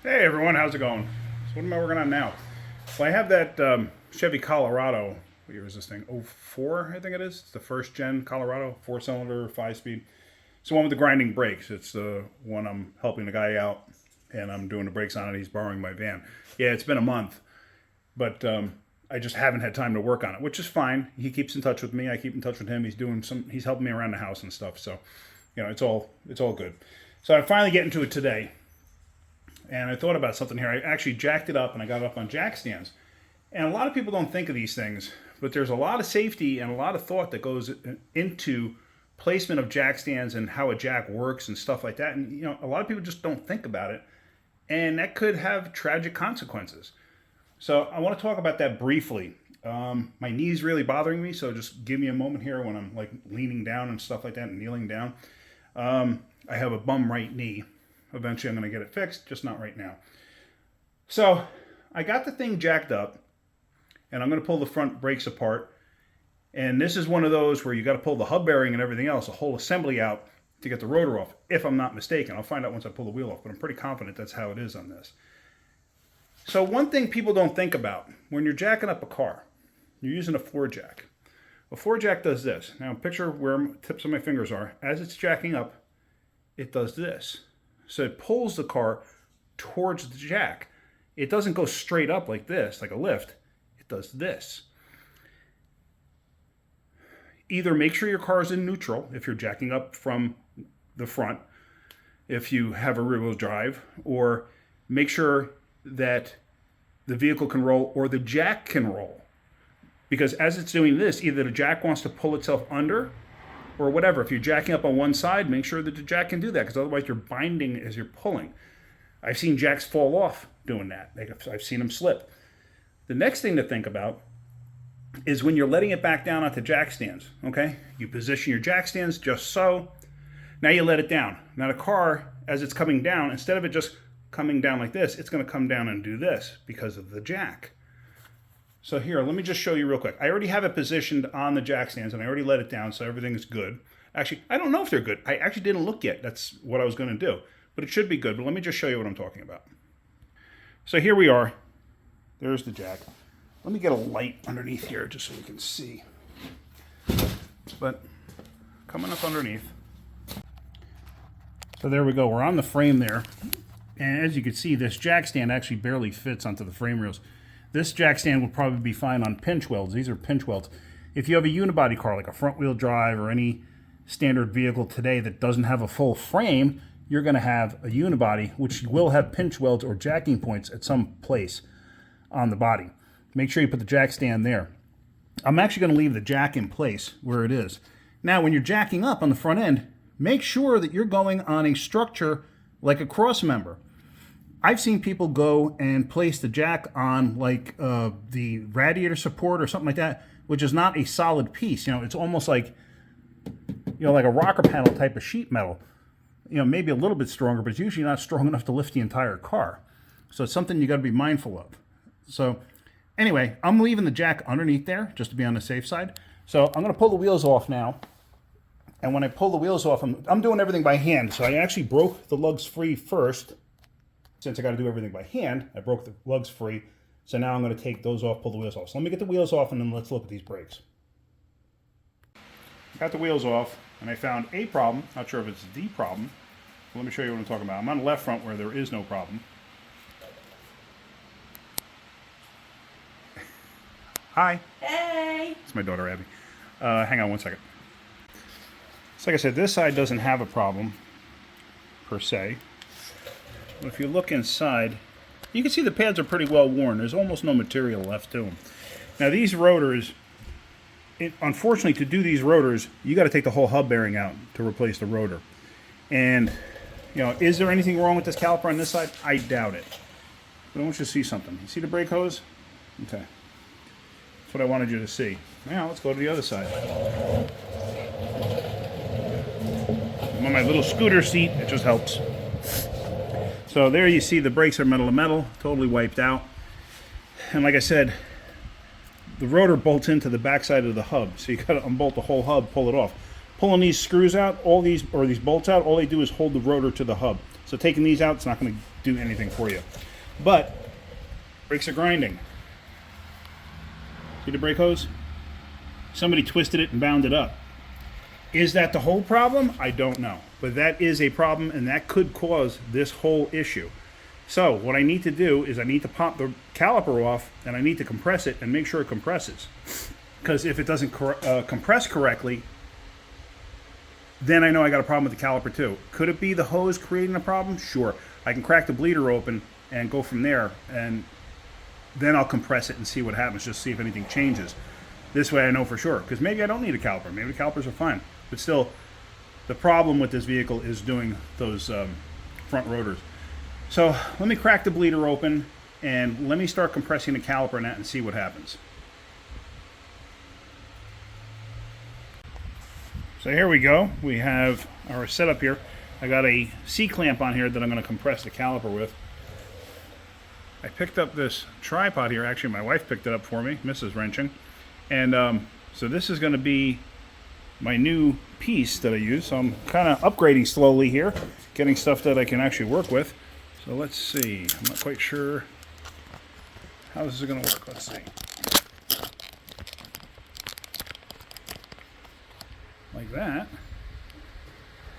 Hey everyone, how's it going? So what am I working on now? Well, I have that Chevy Colorado. What year is this thing? '04, I think it is. It's the first gen Colorado, 4-cylinder, 5-speed. It's the one with the grinding brakes. It's the one I'm helping the guy out, and I'm doing the brakes on it. He's borrowing my van. Yeah, it's been a month, but I just haven't had time to work on it, which is fine. He keeps in touch with me. I keep in touch with him. He's helping me around the house and stuff. So, it's all good. So I'm finally getting to it today. And I thought about something here. I actually jacked it up and I got it up on jack stands. And a lot of people don't think of these things, but there's a lot of safety and a lot of thought that goes into placement of jack stands and how a jack works and stuff like that. And, a lot of people just don't think about it. And that could have tragic consequences. So I want to talk about that briefly. My knee's really bothering me, so just give me a moment here when I'm like leaning down and stuff like that and kneeling down. I have a bum right knee. Eventually I'm going to get it fixed, just not right now. So I got the thing jacked up, and I'm going to pull the front brakes apart. And this is one of those where you got to pull the hub bearing and everything else, a whole assembly out to get the rotor off, if I'm not mistaken. I'll find out once I pull the wheel off, but I'm pretty confident that's how it is on this. So one thing people don't think about, when you're jacking up a car, you're using a floor jack. A floor jack does this. Now picture where the tips of my fingers are. As it's jacking up, it does this. So it pulls the car towards the jack. It doesn't go straight up like this, like a lift. It does this. Either make sure your car is in neutral if you're jacking up from the front, if you have a rear-wheel drive, or make sure that the vehicle can roll or the jack can roll. Because as it's doing this, either the jack wants to pull itself under or whatever. If you're jacking up on one side, make sure that the jack can do that, because otherwise you're binding as you're pulling. I've seen jacks fall off doing that. I've seen them slip. The next thing to think about is when you're letting it back down onto jack stands, okay? You position your jack stands just so. Now you let it down. Now the car, as it's coming down, instead of it just coming down like this, it's going to come down and do this because of the jack. So here, let me just show you real quick. I already have it positioned on the jack stands, and I already let it down, so everything is good. Actually, I don't know if they're good. I actually didn't look yet. That's what I was going to do. But it should be good. But let me just show you what I'm talking about. So here we are. There's the jack. Let me get a light underneath here just so you can see. But coming up underneath. So there we go. We're on the frame there. And as you can see, this jack stand actually barely fits onto the frame rails. This jack stand will probably be fine on pinch welds. These are pinch welds. If you have a unibody car, like a front-wheel drive or any standard vehicle today that doesn't have a full frame, you're going to have a unibody, which will have pinch welds or jacking points at some place on the body. Make sure you put the jack stand there. I'm actually going to leave the jack in place where it is. Now, when you're jacking up on the front end, make sure that you're going on a structure like a cross member. I've seen people go and place the jack on like the radiator support or something like that, which is not a solid piece. It's almost like, like a rocker panel type of sheet metal. Maybe a little bit stronger, but it's usually not strong enough to lift the entire car. So it's something you got to be mindful of. So anyway, I'm leaving the jack underneath there just to be on the safe side. So I'm going to pull the wheels off now. And when I pull the wheels off, I'm doing everything by hand. So I actually broke the lugs free first. Since I got to do everything by hand, I broke the lugs free. So now I'm going to take those off, pull the wheels off. So let me get the wheels off, and then let's look at these brakes. Got the wheels off, and I found a problem. Not sure if it's the problem. But let me show you what I'm talking about. I'm on the left front where there is no problem. Hi. Hey. It's my daughter, Abby. Hang on one second. So like I said, this side doesn't have a problem, per se. But if you look inside, you can see the pads are pretty well worn. There's almost no material left to them. Now these rotors, unfortunately to do these rotors, you got to take the whole hub bearing out to replace the rotor. And, is there anything wrong with this caliper on this side? I doubt it. But I want you to see something. You see the brake hose? Okay. That's what I wanted you to see. Now let's go to the other side. I'm on my little scooter seat. It just helps. So there you see the brakes are metal to metal, totally wiped out. And like I said, the rotor bolts into the backside of the hub. So you got to unbolt the whole hub, pull it off. Pulling these screws out, these bolts out, all they do is hold the rotor to the hub. So taking these out, it's not going to do anything for you. But brakes are grinding. See the brake hose? Somebody twisted it and bound it up. Is that the whole problem? I don't know. But that is a problem, and that could cause this whole issue. So what I need to do is I need to pop the caliper off, and I need to compress it and make sure it compresses. Because if it doesn't compress correctly, then I know I got a problem with the caliper too. Could it be the hose creating a problem? Sure. I can crack the bleeder open and go from there, and then I'll compress it and see what happens, just see if anything changes. This way I know for sure, because maybe I don't need a caliper. Maybe the calipers are fine. But still, the problem with this vehicle is doing those front rotors. So let me crack the bleeder open, and let me start compressing the caliper in that and see what happens. So here we go. We have our setup here. I got a C-clamp on here that I'm going to compress the caliper with. I picked up this tripod here. Actually, my wife picked it up for me, Mrs. Wrenching. And so this is going to be my new piece that I use. So I'm kind of upgrading slowly here, getting stuff that I can actually work with. So let's see. I'm not quite sure how this is going to work. Let's see. Like that.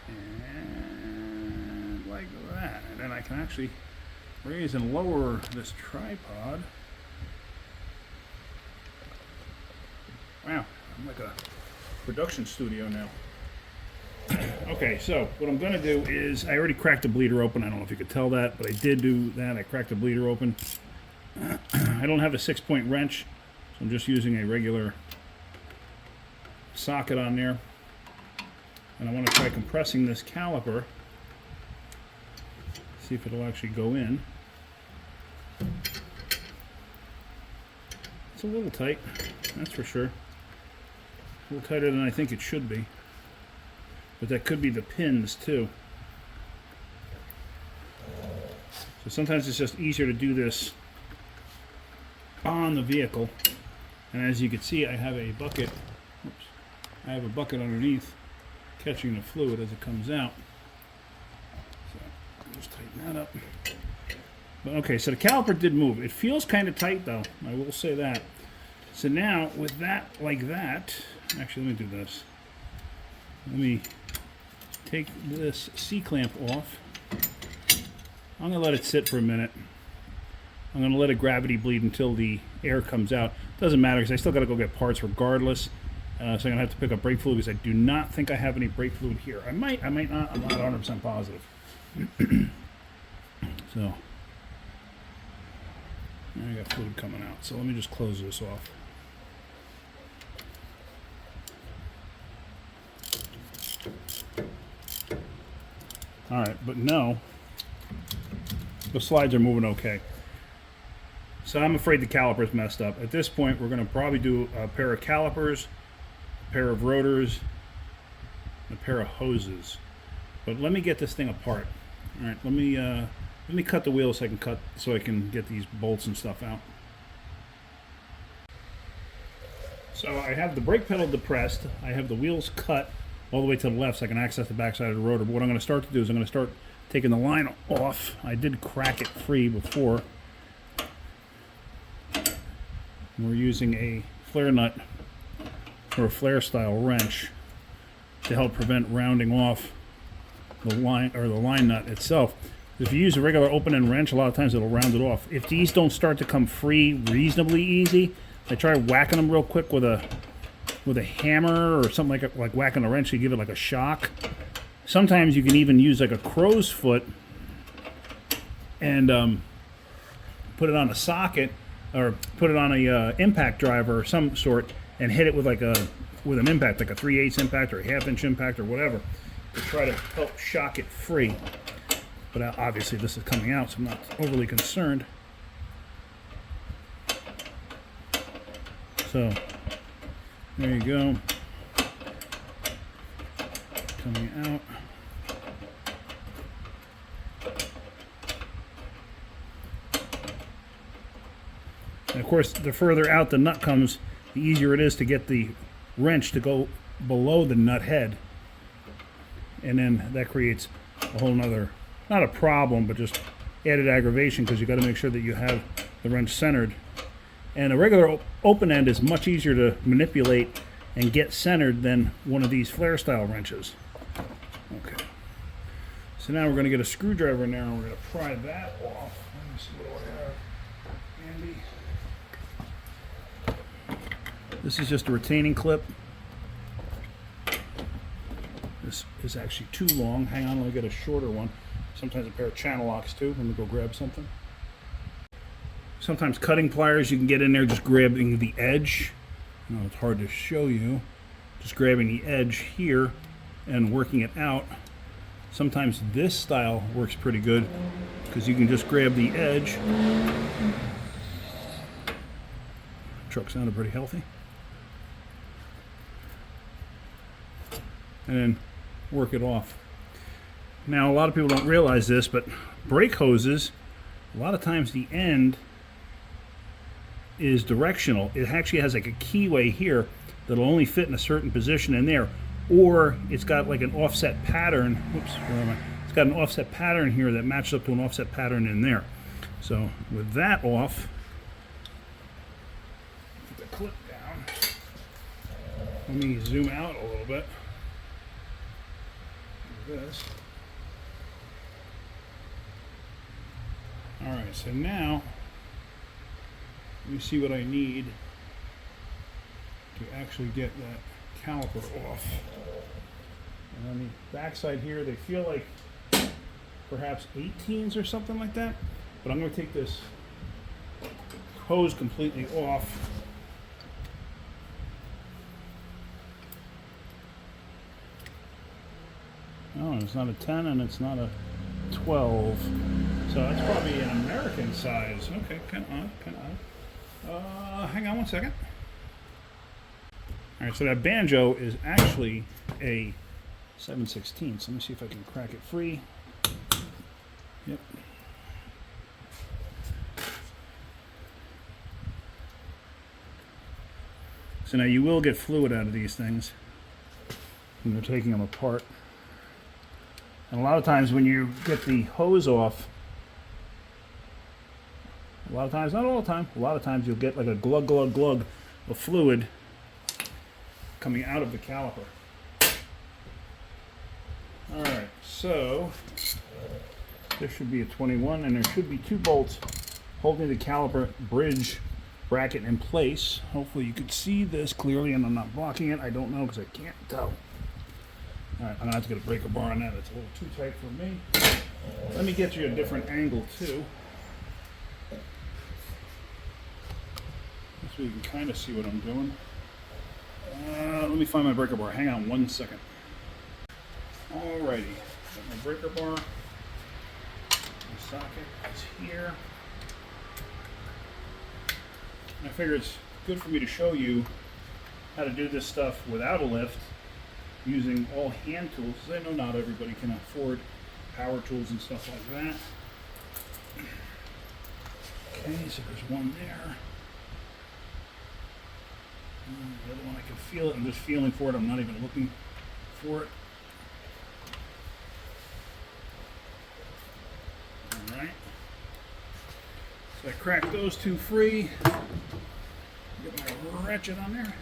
And like that. And then I can actually raise and lower this tripod. Wow, I'm like a production studio now. Okay, so what I'm going to do is, I already cracked the bleeder open. I don't know if you could tell that, but I did do that. I cracked the bleeder open. I don't have a 6-point wrench, so I'm just using a regular socket on there. And I want to try compressing this caliper. See if it'll actually go in. It's a little tight, that's for sure. A little tighter than I think it should be. But that could be the pins too. So sometimes it's just easier to do this on the vehicle. And as you can see, I have a bucket. Oops, I have a bucket underneath catching the fluid as it comes out. So I'll just tighten that up. But okay, so the caliper did move. It feels kind of tight though, I will say that. So now with that like that, actually let me do this. Let me take this C-clamp off. I'm going to let it sit for a minute. I'm going to let it gravity bleed until the air comes out. Doesn't matter because I still got to go get parts regardless. So I'm going to have to pick up brake fluid because I do not think I have any brake fluid here. I might not. I'm not 100% positive. So I got fluid coming out. So let me just close this off. All right, but no, the slides are moving okay. So I'm afraid the caliper's messed up. At this point, we're going to probably do a pair of calipers, a pair of rotors, and a pair of hoses. But let me get this thing apart. All right, let me cut the wheels so I can get these bolts and stuff out. So I have the brake pedal depressed. I have the wheels cut all the way to the left so I can access the backside of the rotor. But what I'm going to start to do is I'm going to start taking the line off. I did crack it free before. We're using a flare nut or a flare style wrench to help prevent rounding off the line or the line nut itself. If you use a regular open end wrench, a lot of times it'll round it off. If these don't start to come free reasonably easy, I try whacking them real quick with a hammer or something like whacking a wrench to give it like a shock. Sometimes you can even use like a crow's foot and put it on a socket or put it on a impact driver or some sort and hit it with an impact, like a 3/8 impact or a 1/2 inch impact or whatever, to try to help shock it free. But obviously this is coming out, so I'm not overly concerned. So there you go. Coming out. And of course, the further out the nut comes, the easier it is to get the wrench to go below the nut head. And then that creates a whole nother not a problem, but just added aggravation because you got to make sure that you have the wrench centered. And a regular open end is much easier to manipulate and get centered than one of these flare style wrenches. Okay. So now we're going to get a screwdriver in there and we're going to pry that off. Let me see what I have handy. This is just a retaining clip. This is actually too long. Hang on, let me get a shorter one. Sometimes a pair of channel locks too. Let me go grab something. Sometimes cutting pliers, you can get in there just grabbing the edge. No, it's hard to show you. Just grabbing the edge here and working it out. Sometimes this style works pretty good because you can just grab the edge. Truck sounded pretty healthy. And then work it off. Now, a lot of people don't realize this, but brake hoses, a lot of times the end is directional. It actually has like a keyway here that'll only fit in a certain position in there, or it's got like an offset pattern. Whoops, where am I? It's got an offset pattern here that matches up to an offset pattern in there. So with that off, put the clip down. Let me zoom out a little bit. Like this. All right, so now let me see what I need to actually get that caliper off. And on the back side here, they feel like perhaps 18s or something like that. But I'm going to take this hose completely off. Oh, it's not a 10 and it's not a 12. So that's probably an American size. Okay, kind of odd, kind of odd. Hang on one second. All right, so that banjo is actually a 7/16. So let me see if I can crack it free. Yep. So now you will get fluid out of these things when you're taking them apart. And a lot of times when you get the hose off, a lot of times, not all the time, a lot of times you'll get like a glug, glug, glug of fluid coming out of the caliper. Alright, so there should be a 21 and there should be 2 bolts holding the caliper bridge bracket in place. Hopefully you can see this clearly and I'm not blocking it. I don't know because I can't tell. Alright, I'm going to have to get a breaker bar on that. It's a little too tight for me. Let me get you a different angle too. So you can kind of see what I'm doing. Let me find my breaker bar. Hang on one second. Alrighty, got my breaker bar. My socket is here. I figure it's good for me to show you how to do this stuff without a lift using all hand tools. I know not everybody can afford power tools and stuff like that. Okay, so there's one there. The other one I can feel it. I'm just feeling for it. I'm not even looking for it. Alright. So I cracked those 2 free. Get my ratchet on there.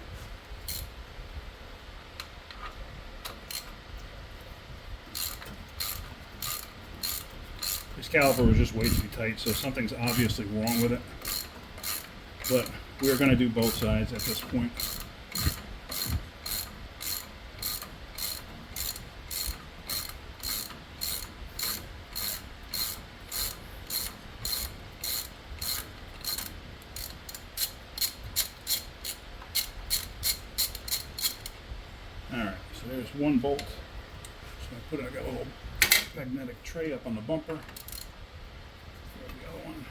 This caliper was just way too tight, so something's obviously wrong with it. But we're going to do both sides at this point. Alright, so there's one bolt. So I got a little magnetic tray up on the bumper. Grab the other one.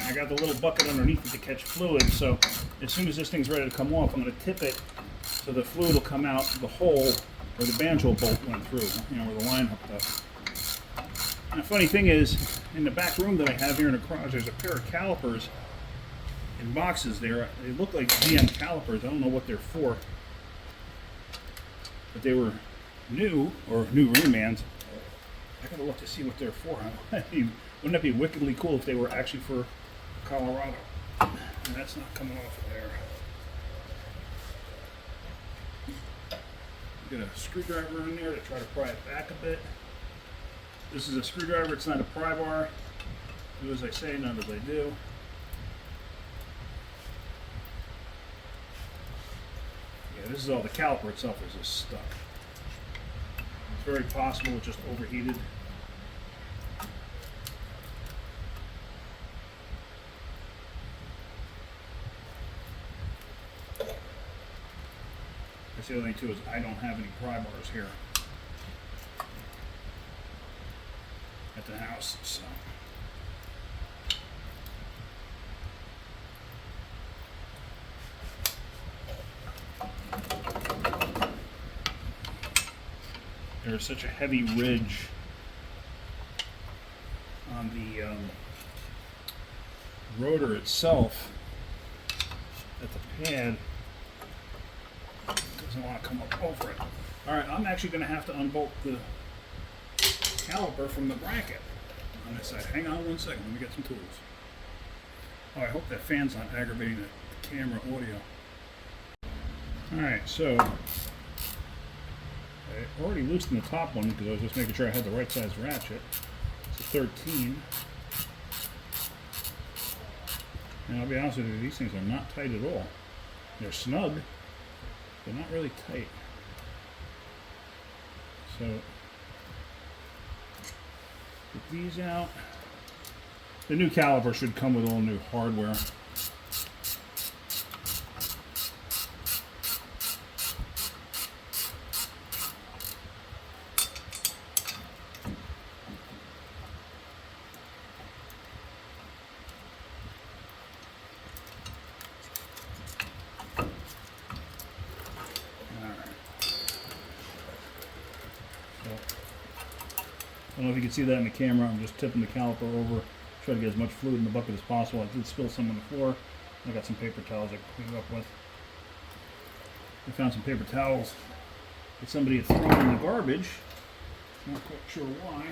I got the little bucket underneath it to catch fluid, so as soon as this thing's ready to come off, I'm going to tip it so the fluid will come out the hole where the banjo bolt went through, you know, where the line hooked up. And the funny thing is, in the back room that I have here in the garage, there's a pair of calipers in boxes there. They look like GM calipers. I don't know what they're for. but they were new, or new remans. I gotta look to see what they're for. I mean, wouldn't that be wickedly cool if they were actually for Colorado? And that's not coming off of there. Get a screwdriver in there to try to pry it back a bit. This is a screwdriver, it's not a pry bar. Do as I say, not as I do. Yeah, this is all, the caliper itself is just stuck. It's very possible it just overheated. That's the other thing too, is I don't have any pry bars here at the house, so. There's such a heavy ridge on the rotor itself that the pad doesn't want to come up over it. Alright, I'm actually going to have to unbolt the caliper from the bracket on this side. Hang on one second, let me get some tools. Oh, I hope that fan's not aggravating the camera audio. Alright, so I already loosened the top one because I was just making sure I had the right size ratchet. It's a 13. And I'll be honest with you, these things are not tight at all. They're snug, but not really tight. So, get these out. The new caliper should come with all new hardware. I don't know if you can see that in the camera. I'm just tipping the caliper over, try to get as much fluid in the bucket as possible. I did spill some on the floor. I got some paper towels I can clean it up with. I found some paper towels that somebody had thrown in the garbage. Not quite sure why.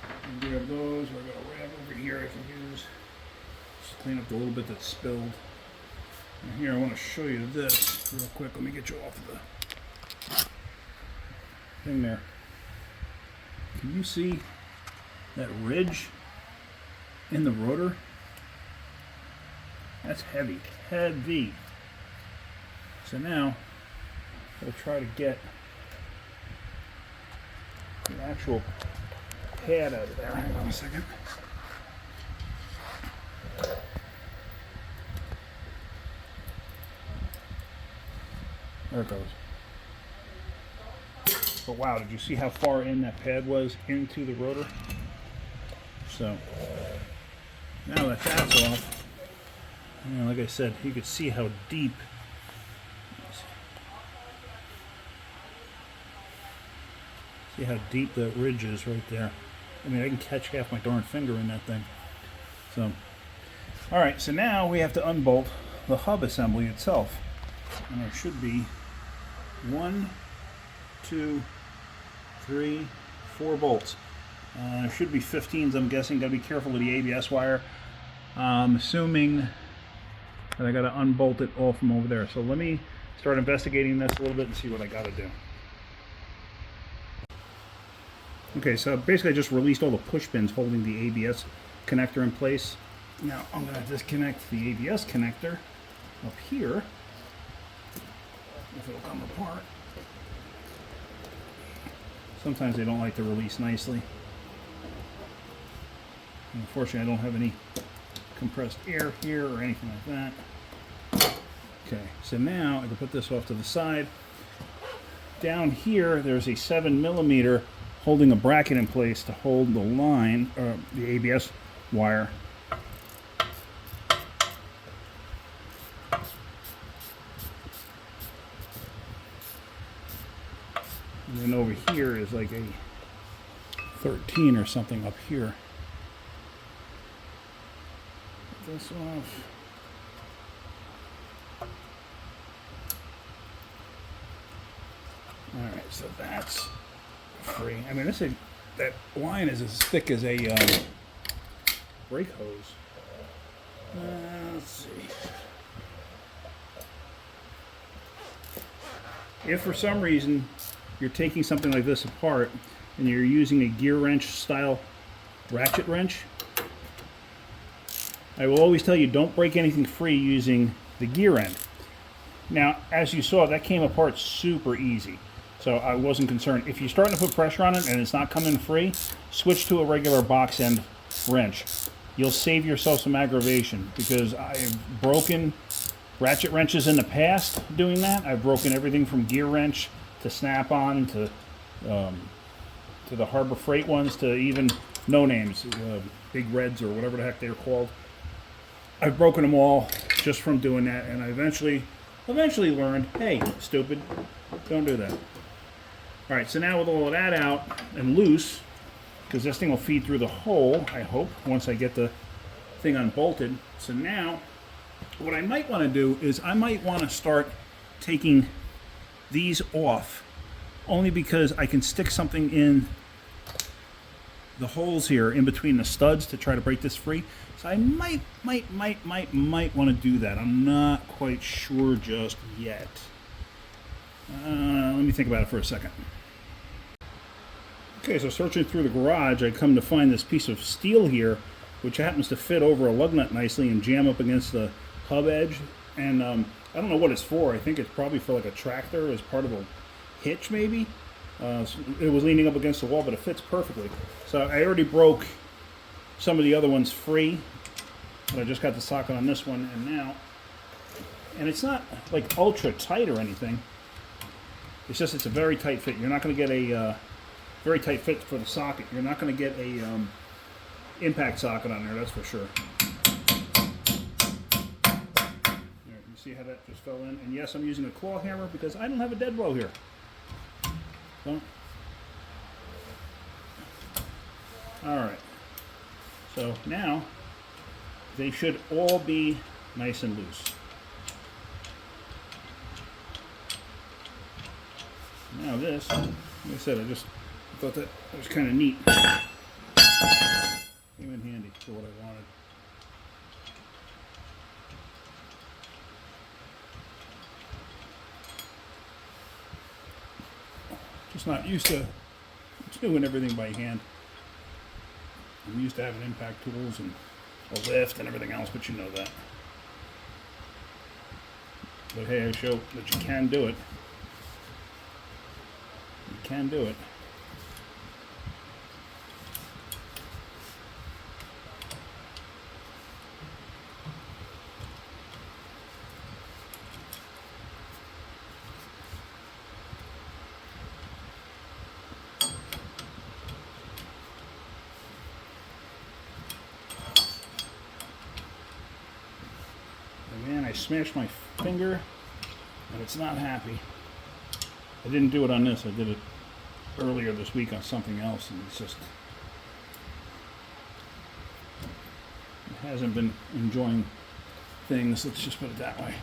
I'll grab those, or I got a rag over here I can use. Just clean up the little bit that's spilled. And here I want to show you this real quick. Let me get you off of the thing there. Can you see that ridge in the rotor? That's heavy, heavy. So now we'll try to get the actual pad out of there. Hang on a second. There it goes. But wow, did you see how far in that pad was into the rotor? So now that that's off, you know, like I said, you could see how deep. See how deep that ridge is right there. I mean, I can catch half my darn finger in that thing. So, all right. So now we have to unbolt the hub assembly itself, and there should be 1, 2, 3, 4 bolts. There should be 15s, I'm guessing. Gotta be careful with the ABS wire. I'm assuming that I gotta unbolt it all from over there. So let me start investigating this a little bit and see what I gotta do. Okay, so basically I just released all the push pins holding the ABS connector in place. Now I'm gonna disconnect the ABS connector up here, if it'll come apart. Sometimes they don't like to release nicely. Unfortunately, I don't have any compressed air here or anything like that. Okay, so now I can put this off to the side. Down here, there's a 7mm holding a bracket in place to hold the line, the ABS wire. And then over here is like a 13 or something up here. Put this off. Alright, so that's free. I mean, that line is as thick as a brake hose. Let's see. If for some reason you're taking something like this apart and you're using a Gearwrench style ratchet wrench, I will always tell you don't break anything free using the gear end. Now, as you saw, that came apart super easy, so I wasn't concerned. If you're starting to put pressure on it and it's not coming free, switch to a regular box end wrench. You'll save yourself some aggravation, because I've broken ratchet wrenches in the past doing that. I've broken everything from Gearwrench to Snap-on to the Harbor Freight ones to even no names, Big Reds or whatever the heck they're called. I've broken them all just from doing that, and I eventually learned, hey, stupid, don't do that. All right, so now with all of that out and loose, because this thing will feed through the hole, I hope, once I get the thing unbolted. So now, what I might want to do is I might want to start taking these off, only because I can stick something in the holes here in between the studs to try to break this free. So I might want to do that. I'm not quite sure just yet. Let me think about it for a second. Okay, so searching through the garage, I come to find this piece of steel here, which happens to fit over a lug nut nicely and jam up against the hub edge. And I don't know what it's for. I think it's probably for like a tractor as part of a hitch, maybe. It was leaning up against the wall, but it fits perfectly. So I already broke some of the other ones free, but I just got the socket on this one, and it's not like ultra tight or anything. It's just, it's a very tight fit. You're not going to get a very tight fit for the socket. You're not going to get a impact socket on there, that's for sure. There, you see how that just fell in? And yes, I'm using a claw hammer because I don't have a dead blow here. So, all right. So now they should all be nice and loose. Now this, like I said, I thought that was kind of neat. Came in handy for what I wanted. Just not used to doing everything by hand. I'm used to having impact tools and a lift and everything else, but you know that. But hey, I show that you can do it. You can do it. Man, I smashed my finger and it's not happy. I didn't do it on this, I did it earlier this week on something else, and it's just, it hasn't been enjoying things, let's just put it that way.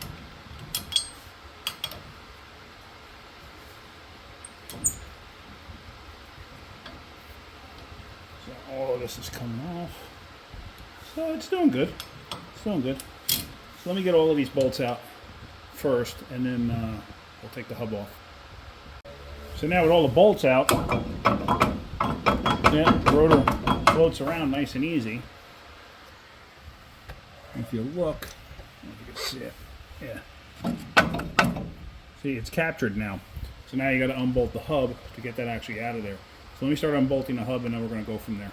So all of this is coming off. So it's doing good. It's doing good. So let me get all of these bolts out first, and then we'll take the hub off. So now with all the bolts out, yeah, the rotor floats around nice and easy. If you look, I don't know if you can see it. Yeah. See, it's captured now. So now you got to unbolt the hub to get that actually out of there. So let me start unbolting the hub, and then we're going to go from there.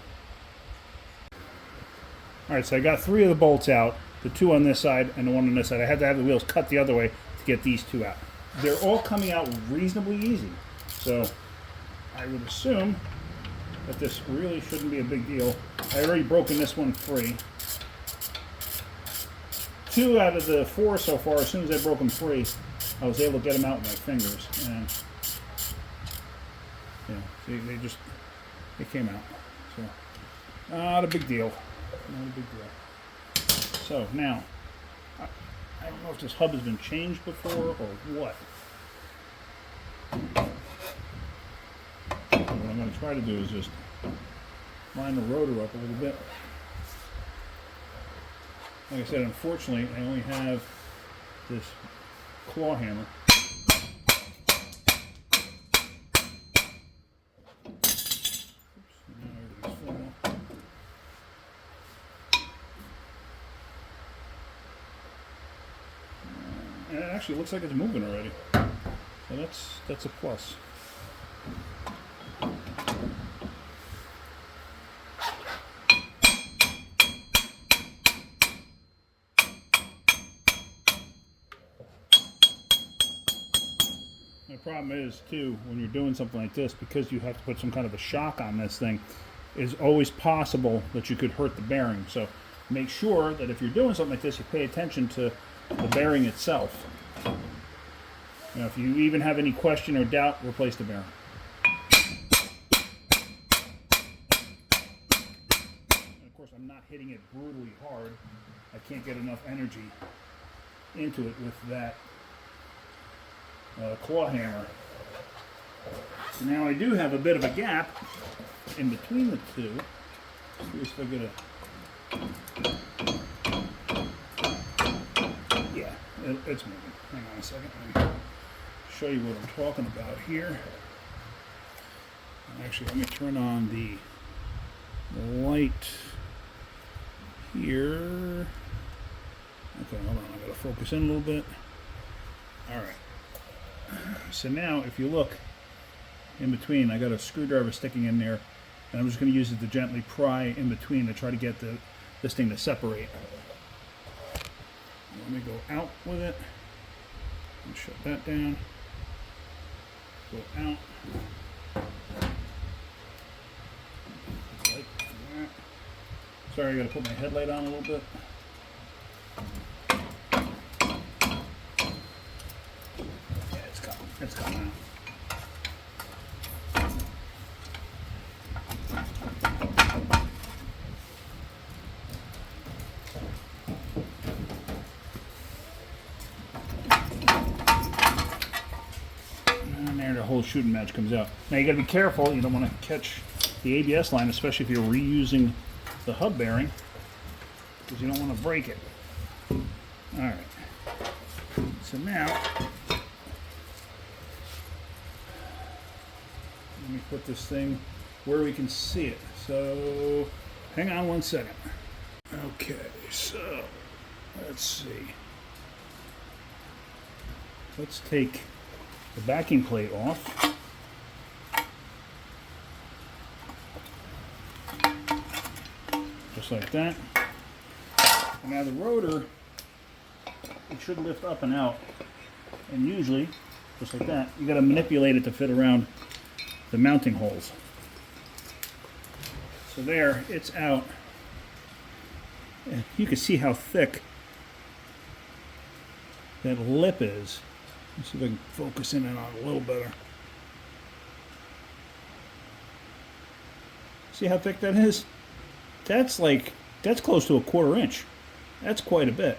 All right, so I got 3 of the bolts out. The 2 on this side and the 1 on this side. I had to have the wheels cut the other way to get these 2 out. They're all coming out reasonably easy. So I would assume that this really shouldn't be a big deal. I already broken this one free. 2 out of the 4 so far, as soon as I broke them free, I was able to get them out with my fingers. And yeah, they came out. So not a big deal. Not a big deal. So now, I don't know if this hub has been changed before or what. I'm going to try to do is just line the rotor up a little bit. Like I said, unfortunately, I only have this claw hammer. And it actually looks like it's moving already. So that's a plus. The problem is, too, when you're doing something like this, because you have to put some kind of a shock on this thing, it's always possible that you could hurt the bearing. So make sure that if you're doing something like this, you pay attention to the bearing itself. You know, if you even have any question or doubt, replace the bearing. And of course, I'm not hitting it brutally hard. I can't get enough energy into it with that claw hammer. So now I do have a bit of a gap in between the two. Let's see if I get a... Yeah, it's moving. Hang on a second. Let me show you what I'm talking about here. Actually, let me turn on the light here. Okay, hold on. I gotta focus in a little bit. All right. So now, if you look in between, I got a screwdriver sticking in there, and I'm just going to use it to gently pry in between to try to get this thing to separate. Let me go out with it and shut that down. Go out. Light from that. Sorry, I got to put my headlight on a little bit. It's coming out. And there the whole shooting match comes out. Now you got to be careful. You don't want to catch the ABS line, especially if you're reusing the hub bearing, because you don't want to break it. All right. So now, let me put this thing where we can see it. So, hang on one second. Okay, so, let's see. Let's take the backing plate off. Just like that. And now the rotor, it should lift up and out. And usually, just like that, you got to manipulate it to fit around the mounting holes. So there, it's out. And you can see how thick that lip is. Let's see if I can focus in on it a little better. See how thick that is? That's close to a 1/4 inch. That's quite a bit.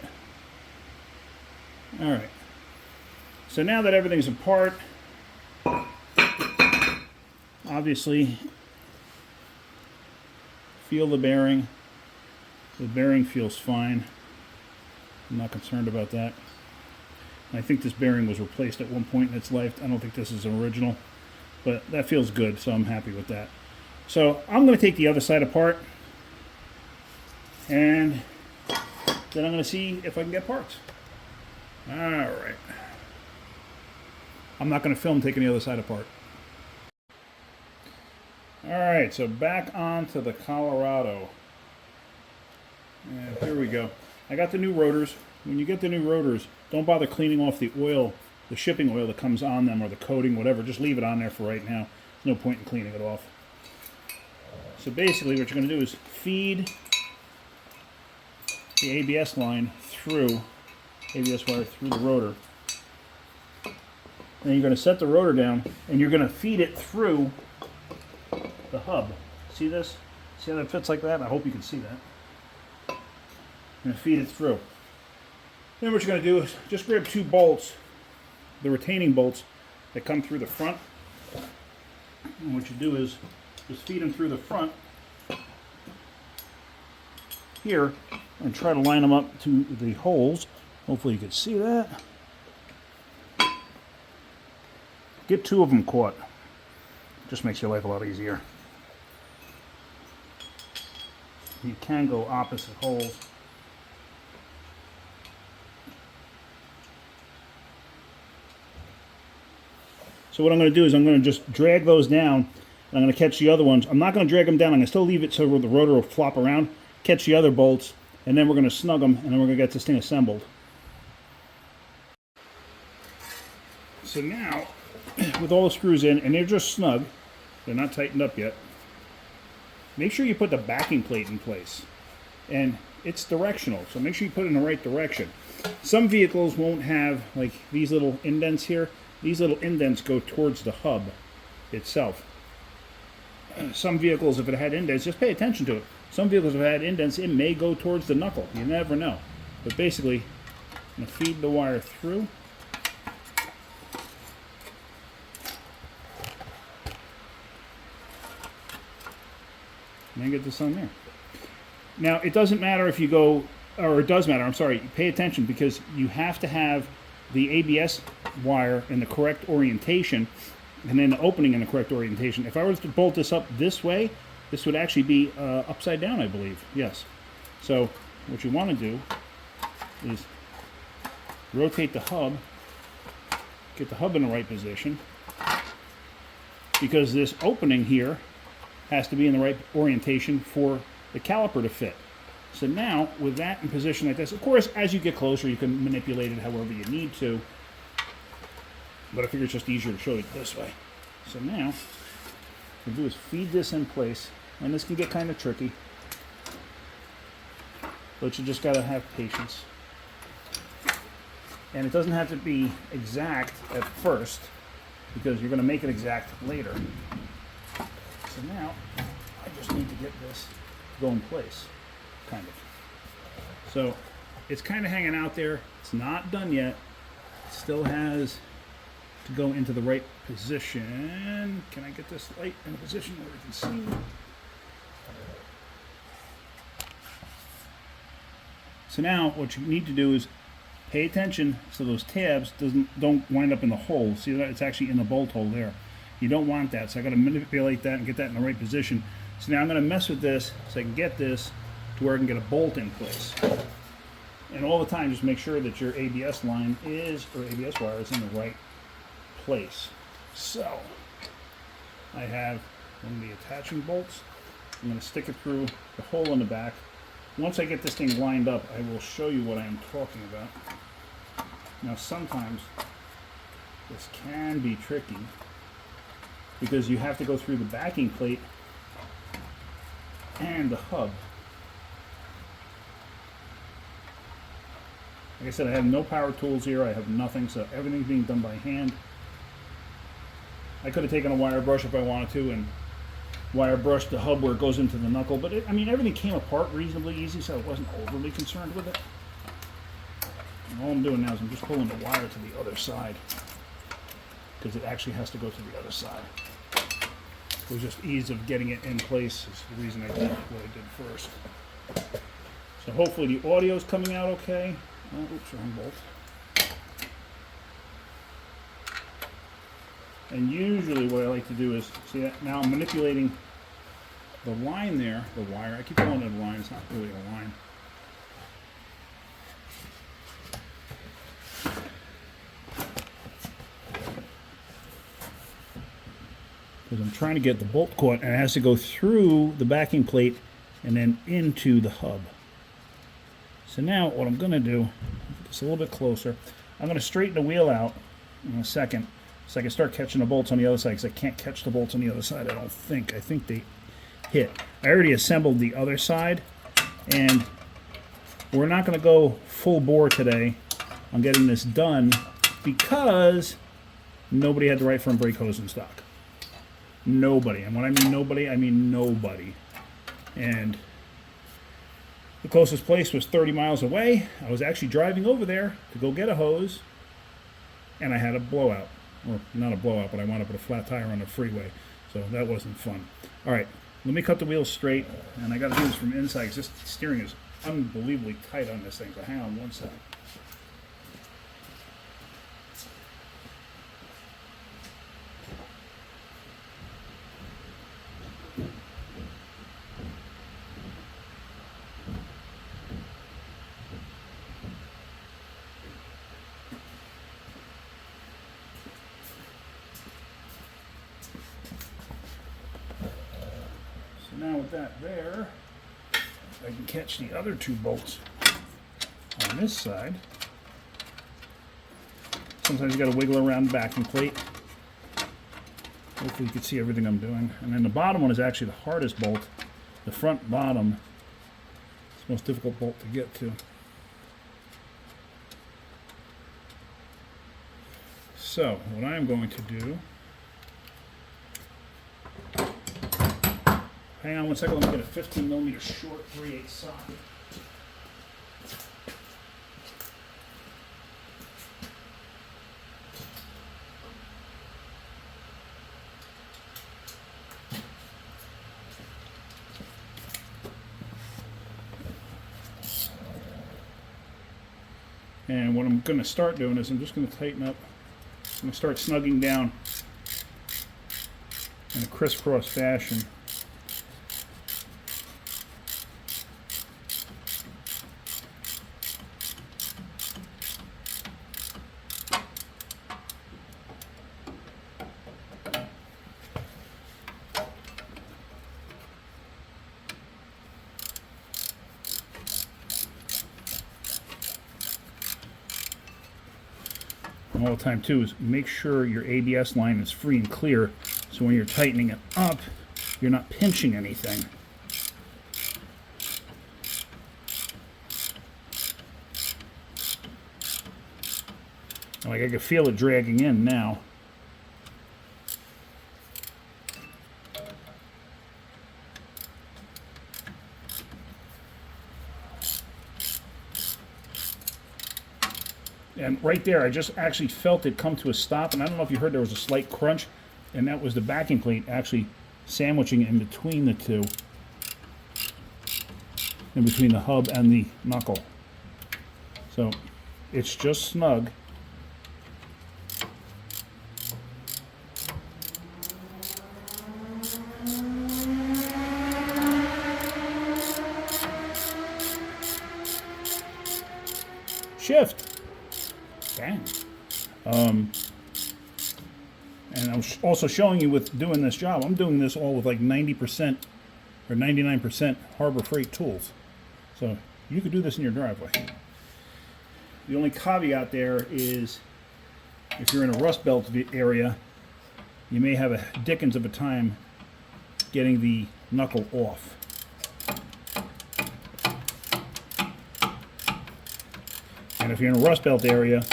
All right. So now that everything's apart, obviously, feel the bearing. The bearing feels fine. I'm not concerned about that. I think this bearing was replaced at one point in its life. I don't think this is an original, but that feels good, so I'm happy with that. So I'm going to take the other side apart, and then I'm going to see if I can get parts. All right. I'm not going to film taking the other side apart. All right, so back onto the Colorado. And here we go. I got the new rotors. When you get the new rotors, don't bother cleaning off the oil, the shipping oil that comes on them, or the coating, whatever. Just leave it on there for right now. There's no point in cleaning it off. So basically what you're going to do is feed the ABS line through, ABS wire through the rotor. And you're going to set the rotor down, and you're going to feed it through the hub. See this? See how that fits like that? I hope you can see that. I'm going to feed it through. Then what you're going to do is just grab 2 bolts, the retaining bolts that come through the front. And what you do is just feed them through the front here and try to line them up to the holes. Hopefully you can see that. Get 2 of them caught. Just makes your life a lot easier. You can go opposite holes. So what I'm going to do is I'm going to just drag those down, and I'm going to catch the other ones. I'm not going to drag them down. I'm going to still leave it so the rotor will flop around, catch the other bolts, and then we're going to snug them, and then we're going to get this thing assembled. So now, with all the screws in, and they're just snug, they're not tightened up yet, make sure you put the backing plate in place. And it's directional, so make sure you put it in the right direction. Some vehicles won't have, like, these little indents here. These little indents go towards the hub itself. Some vehicles, if it had indents, just pay attention to it. Some vehicles, if it had indents, it may go towards the knuckle. You never know. But basically, I'm going to feed the wire through. And then get this on there. Now, it doesn't matter if you go, or it does matter, I'm sorry, pay attention, because you have to have the ABS wire in the correct orientation, and then the opening in the correct orientation. If I was to bolt this up this way, this would actually be upside down, I believe. Yes. So what you want to do is rotate the hub, get the hub in the right position, because this opening here has to be in the right orientation for the caliper to fit. So now, with that in position like this, of course, as you get closer, you can manipulate it however you need to. But I figure it's just easier to show it this way. So now, what we do is feed this in place. And this can get kind of tricky. But you just got to have patience. And it doesn't have to be exact at first, because you're going to make it exact later. So now, I just need to get this to go in place. Kind of. So it's kind of hanging out there. It's not done yet. It still has to go into the right position. Can I get this light in a position where we can see? So now what you need to do is pay attention so those tabs don't wind up in the hole. See that it's actually in the bolt hole there. You don't want that. So I got to manipulate that and get that in the right position. So now I'm going to mess with this so I can get this to where I can get a bolt in place. And all the time, just make sure that your ABS line is, or ABS wire is in the right place. So, I have one of the attaching bolts. I'm going to stick it through the hole in the back. Once I get this thing lined up, I will show you what I am talking about. Now, sometimes this can be tricky because you have to go through the backing plate and the hub. Like I said, I have no power tools here. I have nothing, so everything's being done by hand. I could have taken a wire brush if I wanted to and wire brushed the hub where it goes into the knuckle, but I mean, everything came apart reasonably easy, so I wasn't overly concerned with it. And all I'm doing now is I'm just pulling the wire to the other side, because it actually has to go to the other side. It was just ease of getting it in place is the reason I did what I did first. So hopefully the audio is coming out okay. Oh, oops, wrong bolt. And usually what I like to do is, see that now I'm manipulating the line there, the wire. I keep calling it a line, it's not really a line. Because I'm trying to get the bolt caught, and it has to go through the backing plate and then into the hub. So now what I'm going to do, just a little bit closer, I'm going to straighten the wheel out in a second so I can start catching the bolts on the other side, because I can't catch the bolts on the other side, I don't think. I think they hit. I already assembled the other side, and we're not going to go full bore today on getting this done because nobody had the right front brake hose in stock. Nobody. And when I mean nobody, I mean nobody. And the closest place was 30 miles away. I was actually driving over there to go get a hose, and I had a blowout. Or not a blowout, but I wound up with a flat tire on the freeway. So that wasn't fun. All right, let me cut the wheels straight, and I got to do this from inside because this steering is unbelievably tight on this thing. So hang on one second. Now with that there, I can catch the other two bolts on this side. Sometimes you got to wiggle around the backing plate. Hopefully you can see everything I'm doing. And then the bottom one is actually the hardest bolt. The front bottom is the most difficult bolt to get to. So what I'm going to do, hang on one second, let me get a 15mm short 3/8 socket. And what I'm going to start doing is I'm just going to tighten up. I'm going to start snugging down in a crisscross fashion. And all the time too is make sure your ABS line is free and clear, so when you're tightening it up, you're not pinching anything. Like I can feel it dragging in now. And right there, I just actually felt it come to a stop, and I don't know if you heard, there was a slight crunch, and that was the backing plate actually sandwiching in between the two, in between the hub and the knuckle. So it's just snug. Shift. Bang. And I'm also showing you with doing this job, I'm doing this all with like 90% or 99% Harbor Freight tools. So you could do this in your driveway. The only caveat there is if you're in a rust belt area, you may have a dickens of a time getting the knuckle off. And if you're in a rust belt area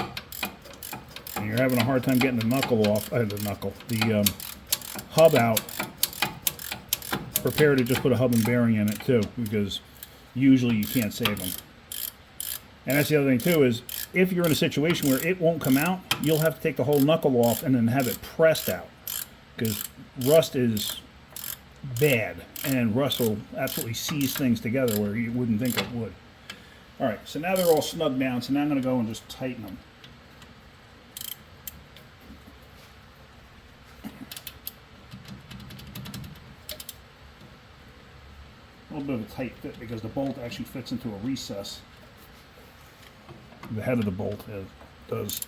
and you're having a hard time getting the knuckle off, the hub out, prepare to just put a hub and bearing in it too, because usually you can't save them. And that's the other thing too, is if you're in a situation where it won't come out, you'll have to take the whole knuckle off and then have it pressed out, because rust is bad, and rust will absolutely seize things together where you wouldn't think it would. Alright, so now they're all snug down, so now I'm going to go and just tighten them. A little bit of a tight fit because the bolt actually fits into a recess. The head of the bolt does.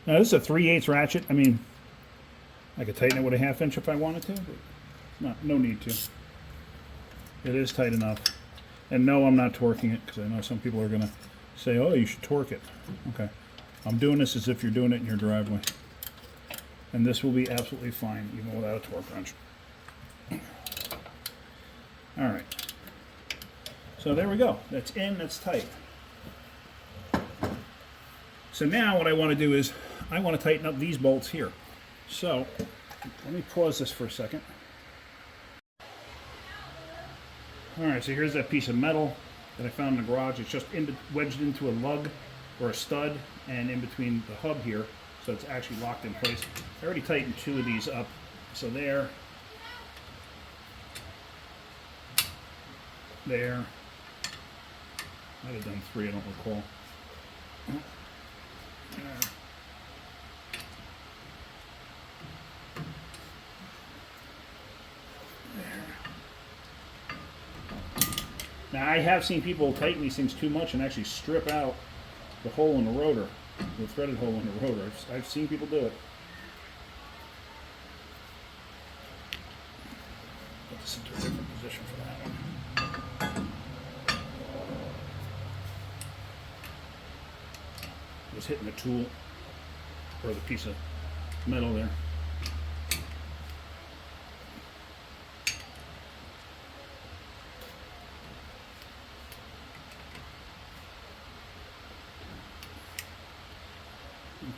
Now this is a 3/8 ratchet. I mean, I could tighten it with a 1/2 inch if I wanted to, but no need to. It is tight enough. And no, I'm not torquing it, because I know some people are going to say, oh, you should torque it. Okay. I'm doing this as if you're doing it in your driveway. And this will be absolutely fine, even without a torque wrench. Alright. So there we go. That's in, that's tight. So now what I want to do is I want to tighten up these bolts here. So let me pause this for a second. Alright, so here's that piece of metal that I found in the garage. It's just wedged into a lug or a stud and in between the hub here, so it's actually locked in place. I already tightened 2 of these up, so there, there. Might have done 3, I don't recall. Now I have seen people tighten these things too much and actually strip out the hole in the rotor, the threaded hole in the rotor. I've seen people do it. Put this into a different position for that one. Just hitting the tool or the piece of metal there.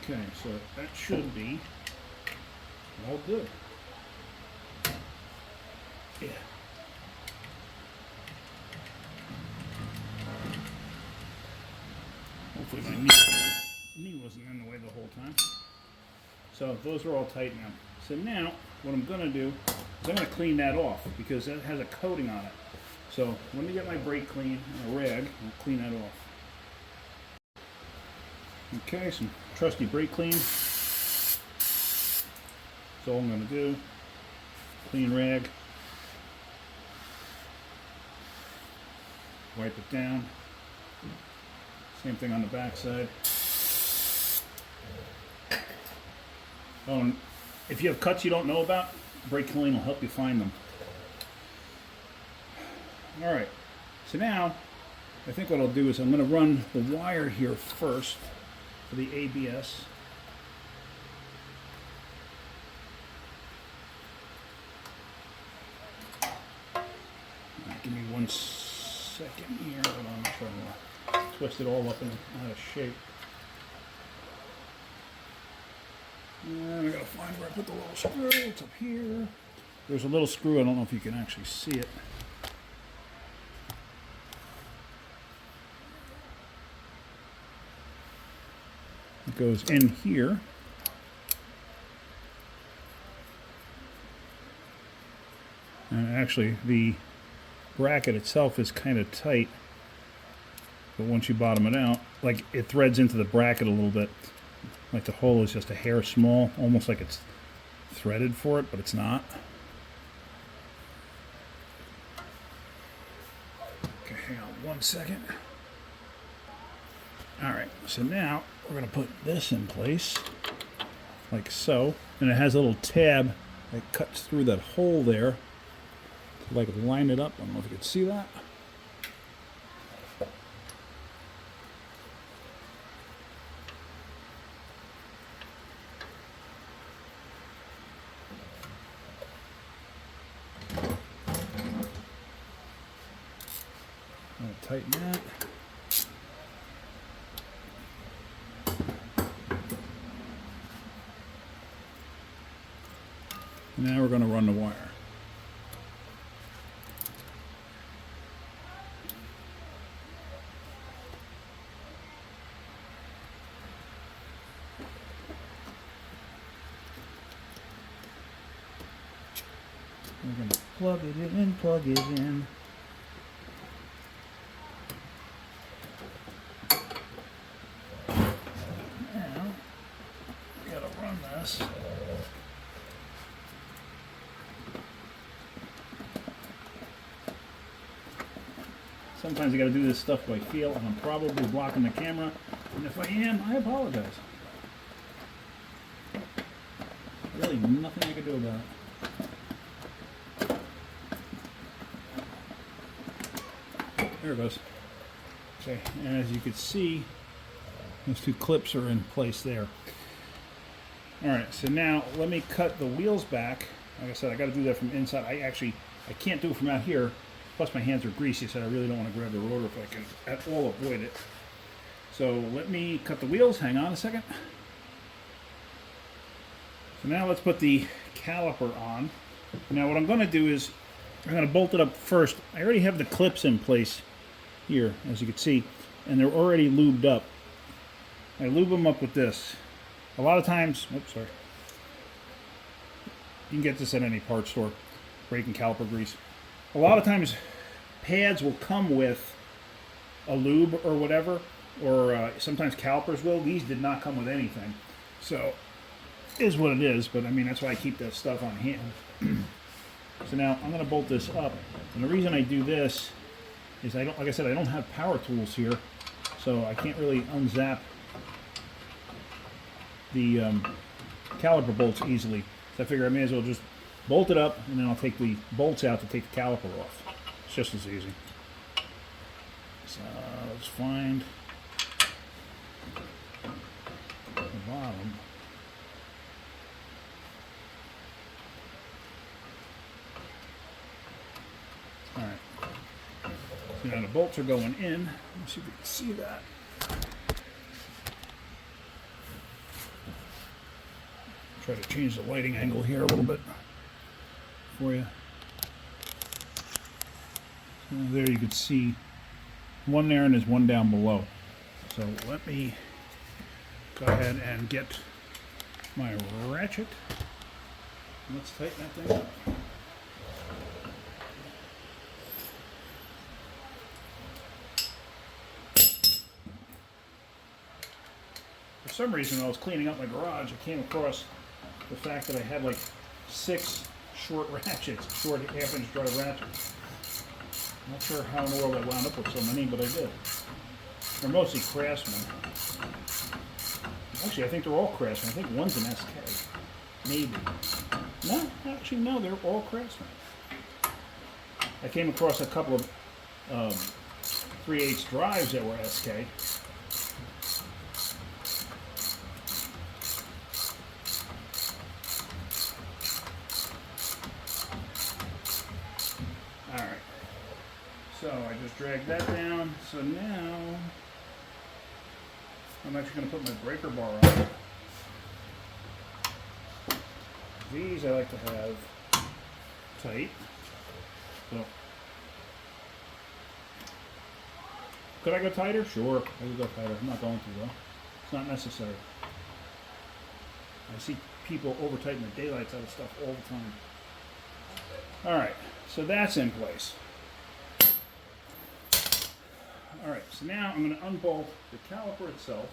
Okay, so that should be all good. Yeah. Hopefully my knee wasn't in the way the whole time. So those are all tight now. So now what I'm going to do is I'm going to clean that off because that has a coating on it. So let me get my brake clean and a rag and I'll clean that off. Okay, some trusty brake clean. That's all I'm going to do. Clean rag. Wipe it down. Same thing on the back side. Oh, and if you have cuts you don't know about, brake clean will help you find them. Alright, so now I think what I'll do is I'm going to run the wire here first for the ABS. Right, give me 1 second here. Hold on, I'm trying to twist it all up and out of shape. And I gotta find where I put the little screw. It's up here. There's a little screw. I don't know if you can actually see it. It goes in here. And actually, the bracket itself is kind of tight. But once you bottom it out, like it threads into the bracket a little bit. Like the hole is just a hair small, almost like it's threaded for it, but it's not. Okay, hang on 1 second. Alright, so now we're going to put this in place, like so. And it has a little tab that cuts through that hole there to like line it up. I don't know if you can see that. Tighten that. Now we're going to run the wire. We're going to plug it in, plug it in. Sometimes you got to do this stuff by feel, and I'm probably blocking the camera. And if I am, I apologize. Really, nothing I can do about it. There it goes. Okay, and as you can see, those 2 clips are in place there. Alright, so now let me cut the wheels back. Like I said, I got to do that from inside. I can't do it from out here. Plus my hands are greasy, so I really don't want to grab the rotor if I can at all avoid it. So let me cut the wheels. Hang on a second. So now let's put the caliper on. Now what I'm going to do is I'm going to bolt it up first. I already have the clips in place here, as you can see, and they're already lubed up. I lube them up with this. A lot of times, oops, sorry. You can get this at any parts store, brake and caliper grease. A lot of times pads will come with a lube or whatever, or sometimes calipers will. These did not come with anything. So it is what it is, but I mean, that's why I keep that stuff on hand. So now I'm going to bolt this up, and the reason I do this is I don't, like I said, I don't have power tools here, so I can't really unzap the caliper bolts easily. So I figure I may as well just bolt it up, and then I'll take the bolts out to take the caliper off. It's just as easy. So let's find the bottom. All right. So now the bolts are going in. Let's see if you can see that. Try to change the lighting angle here a little bit for you. So there you can see one there and there's one down below. So let me go ahead and get my ratchet. Let's tighten that thing up. For some reason, when I was cleaning up my garage, I came across the fact that I had like 6 short ratchets, short half-inch drive ratchets. I'm not sure how in the world I wound up with so many, but I did. They're mostly Craftsman. Actually, I think they're all Craftsman. I think one's an SK. Maybe. No, actually, no, they're all Craftsman. I came across a couple of 3/8 drives that were SK. So I just dragged that down. So now I'm actually going to put my breaker bar on. These I like to have tight. So could I go tighter? Sure, I could go tighter. I'm not going to though. It's not necessary. I see people over tighten the daylights out of stuff all the time. All right, so that's in place. Alright, so now I'm going to unbolt the caliper itself.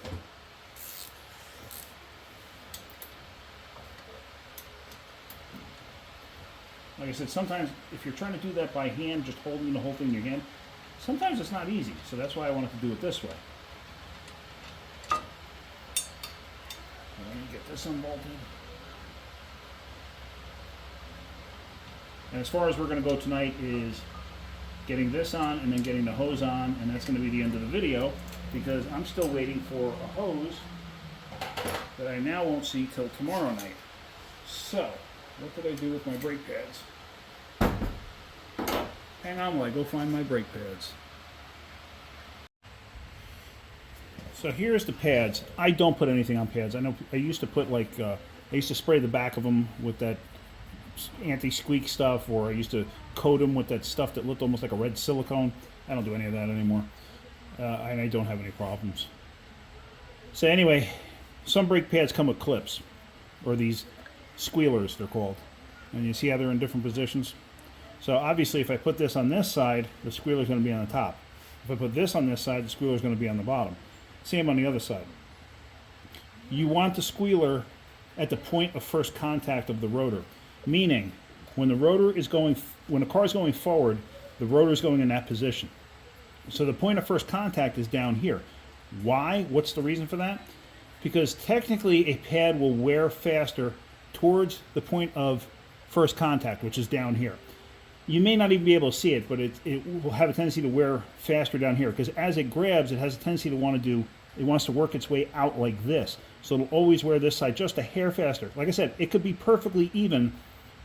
Like I said, sometimes if you're trying to do that by hand, just holding the whole thing in your hand, sometimes it's not easy. So that's why I wanted to do it this way. So let me get this unbolted. And as far as we're going to go tonight is getting this on and then getting the hose on, and that's going to be the end of the video because I'm still waiting for a hose that I now won't see till tomorrow night. So, what did I do with my brake pads? Hang on while I go find my brake pads. So here's the pads. I don't put anything on pads. I know I used to put like, I used to spray the back of them with that anti-squeak stuff, or I used to coat them with that stuff that looked almost like a red silicone. I don't do any of that anymore, and I don't have any problems. So anyway, some brake pads come with clips, or these squealers they're called, and you see how they're in different positions. So obviously if I put this on this side, the squealer is going to be on the top. If I put this on this side, the squealer is going to be on the bottom. Same on the other side. You want the squealer at the point of first contact of the rotor. Meaning, when the rotor is going, when the car is going forward, the rotor is going in that position. So the point of first contact is down here. Why? What's the reason for that? Because technically a pad will wear faster towards the point of first contact, which is down here. You may not even be able to see it, but it will have a tendency to wear faster down here because as it grabs, it has a tendency to want to do, it wants to work its way out like this. So it'll always wear this side just a hair faster. Like I said, it could be perfectly even,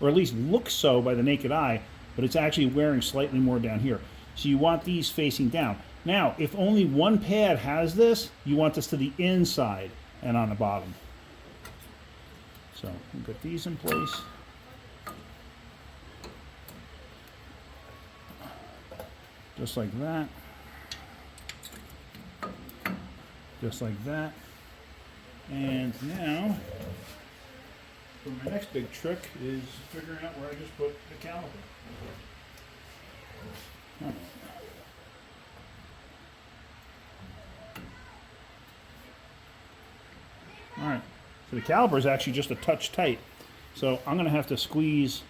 or at least look so by the naked eye, but it's actually wearing slightly more down here. So you want these facing down. Now, if only one pad has this, you want this to the inside and on the bottom. So we'll get these in place. Just like that. Just like that. And now, for my next big trick is figuring out where I just put the caliper. All right. Alright, so the caliper is actually just a touch tight. So I'm going to have to squeeze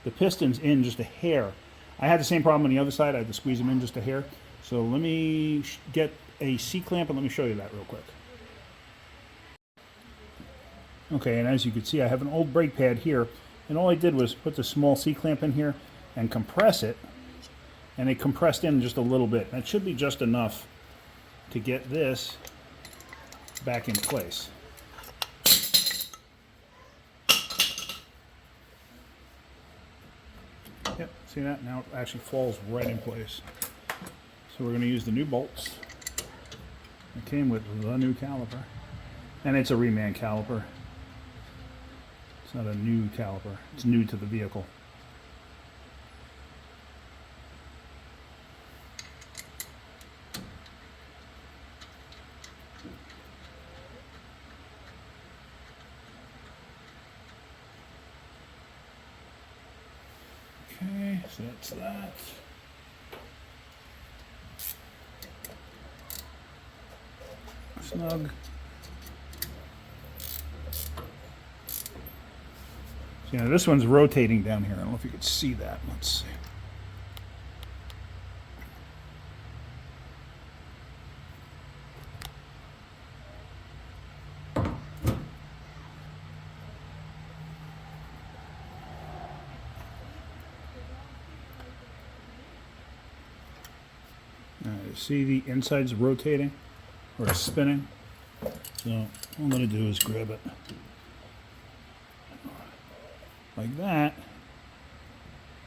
the pistons in just a hair. I had the same problem on the other side. I had to squeeze them in just a hair. So let me get a C-clamp and let me show you that real quick. Okay, and as you can see, I have an old brake pad here. And all I did was put the small C-clamp in here and compress it. And it compressed in just a little bit. That should be just enough to get this back in place. Yep, see that? Now it actually falls right in place. So we're going to use the new bolts. It came with the new caliper. And it's a reman caliper. It's not a new caliper. It's new to the vehicle. Okay, so that's that. Snug. So, you know, this one's rotating down here. I don't know if you could see that. Let's see. See the inside's rotating or spinning. So all I'm going to do is grab it like that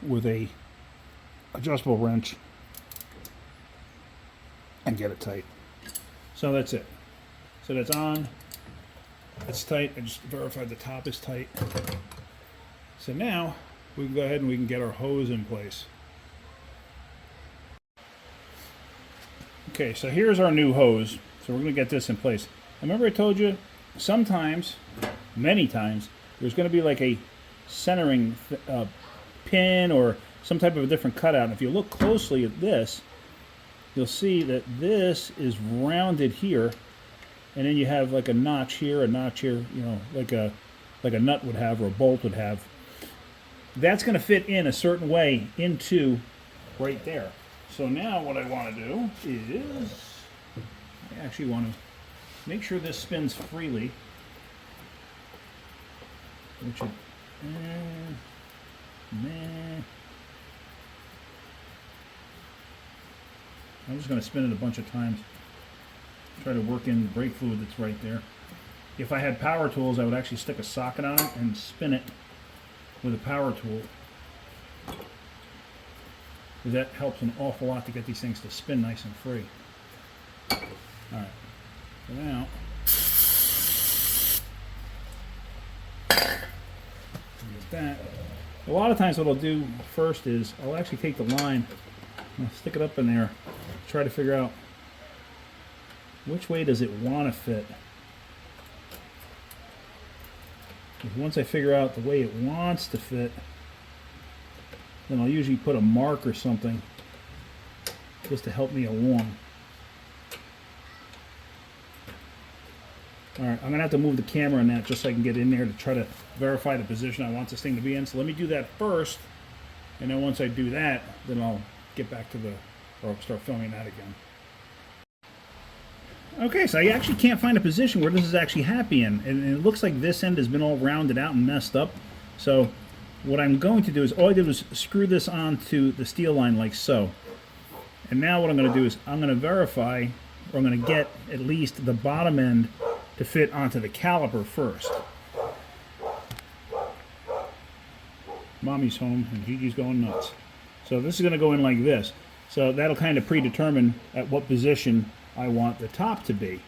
with a adjustable wrench and get it tight. So that's it. So that's on. It's tight. I just verified the top is tight. So now we can go ahead and we can get our hose in place. Okay, so here's our new hose. So we're going to get this in place. Remember I told you sometimes, many times, there's going to be like a centering pin or some type of a different cutout. And if you look closely at this, you'll see that this is rounded here, and then you have like a notch here, you know, like a nut would have or a bolt would have. That's going to fit in a certain way into right there. So now what I want to do is, I actually want to make sure this spins freely. Which it, I'm just going to spin it a bunch of times. Try to work in the brake fluid that's right there. If I had power tools, I would actually stick a socket on it and spin it with a power tool. That helps an awful lot to get these things to spin nice and free. Alright, so now, get that. A lot of times what I'll do first is, I'll actually take the line, and I'll stick it up in there, try to figure out which way does it want to fit. Because once I figure out the way it wants to fit, then I'll usually put a mark or something just to help me along. Alright, I'm going to have to move the camera in that just so I can get in there to try to verify the position I want this thing to be in. So let me do that first, and then once I do that, then I'll get back to or I'll start filming that again. Okay, so I actually can't find a position where this is actually happy in, and it looks like this end has been all rounded out and messed up. So what I'm going to do is, all I did was screw this onto the steel line like so. And now what I'm going to do is I'm going to verify, or I'm going to get at least the bottom end to fit onto the caliper first. Mommy's home and Gigi's going nuts. So this is going to go in like this. So that'll kind of predetermine at what position I want the top to be.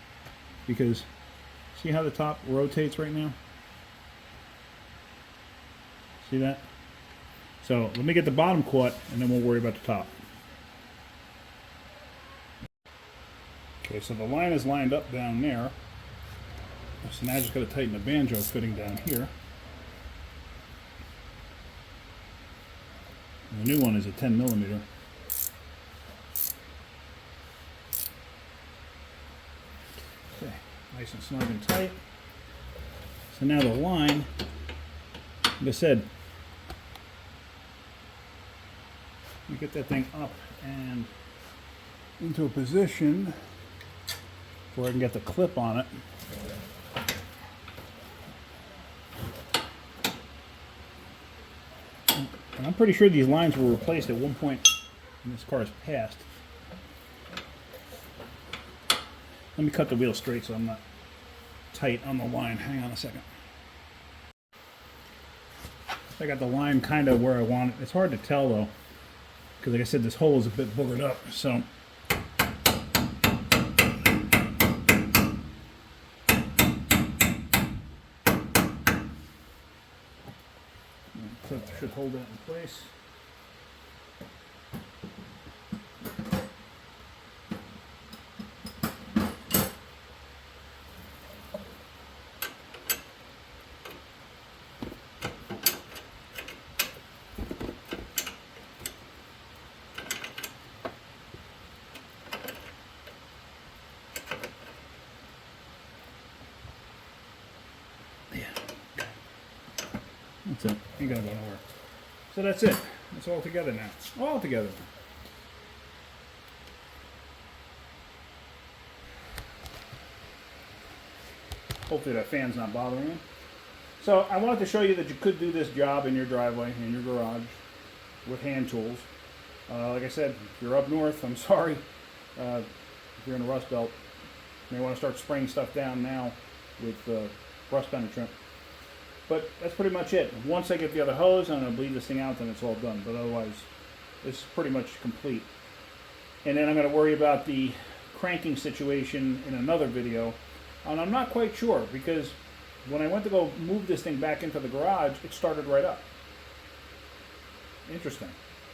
Because see how the top rotates right now? See that? So let me get the bottom caught and then we'll worry about the top. Okay, so the line is lined up down there. So now I just got to tighten the banjo fitting down here. And the new one is a 10mm. Okay, nice and snug and tight. So now the line, like I said, you get that thing up and into a position where I can get the clip on it. And I'm pretty sure these lines were replaced at one point in this car's past. Let me cut the wheel straight so I'm not tight on the line. Hang on a second. I got the line kind of where I want it. It's hard to tell though, because like I said, this hole is a bit boogered up. So clip should hold that in place. That's it. Ain't gonna go nowhere. So that's it. It's all together now. All together now. Hopefully that fan's not bothering you. So I wanted to show you that you could do this job in your driveway, in your garage, with hand tools. Like I said, if you're up north, I'm sorry. If you're in a rust belt, you may want to start spraying stuff down now with rust penetrant. But that's pretty much it. Once I get the other hose, I'm going to bleed this thing out, then it's all done. But otherwise, it's pretty much complete. And then I'm going to worry about the cranking situation in another video. And I'm not quite sure, because when I went to go move this thing back into the garage, it started right up. Interesting.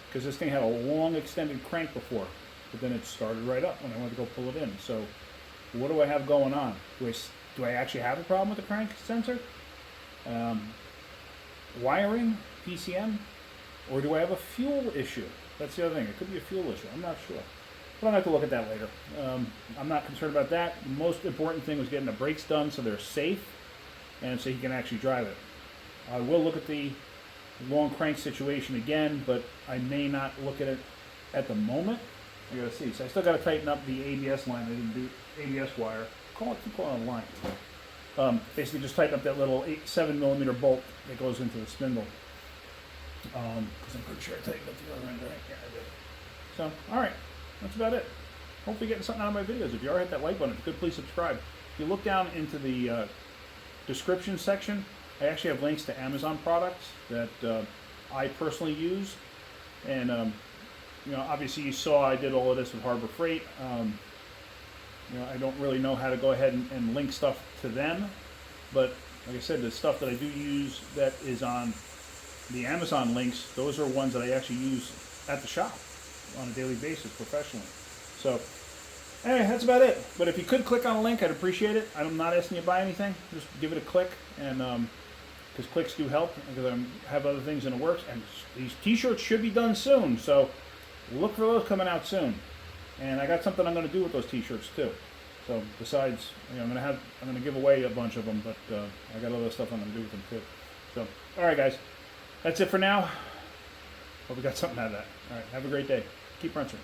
Because this thing had a long extended crank before, but then it started right up when I went to go pull it in. So what do I have going on? Do I actually have a problem with the crank sensor? Wiring, PCM, or do I have a fuel issue? That's the other thing. It could be a fuel issue. I'm not sure. But I'll have to look at that later. I'm not concerned about that. The most important thing was getting the brakes done so they're safe and so he can actually drive it. I will look at the long crank situation again, but I may not look at it at the moment. I gotta see. So I still gotta tighten up the ABS line. I didn't do ABS wire. Keep calling it a line. Basically just tighten up that little 7mm bolt that goes into the spindle. Because I'm pretty sure I tightened up the other end, right? Yeah, I did. So, alright. That's about it. Hopefully you're getting something out of my videos. If you are, hit that like button. If you could, please subscribe. If you look down into the description section, I actually have links to Amazon products that I personally use. And, you know, obviously you saw I did all of this with Harbor Freight. You know, I don't really know how to go ahead and link stuff to them, but like I said, the stuff that I do use that is on the Amazon links, those are ones that I actually use at the shop on a daily basis professionally. So anyway, that's about it. But if you could click on a link, I'd appreciate it. I'm not asking you to buy anything. Just give it a click, and because clicks do help, because I have other things in the works, and these t-shirts should be done soon, so look for those coming out soon. And I got something I'm going to do with those t-shirts too. So besides, you know, I'm going to give away a bunch of them, but I got other stuff I'm going to do with them too. So, all right, guys, that's it for now. Hope you got something out of that. All right, have a great day. Keep wrenching.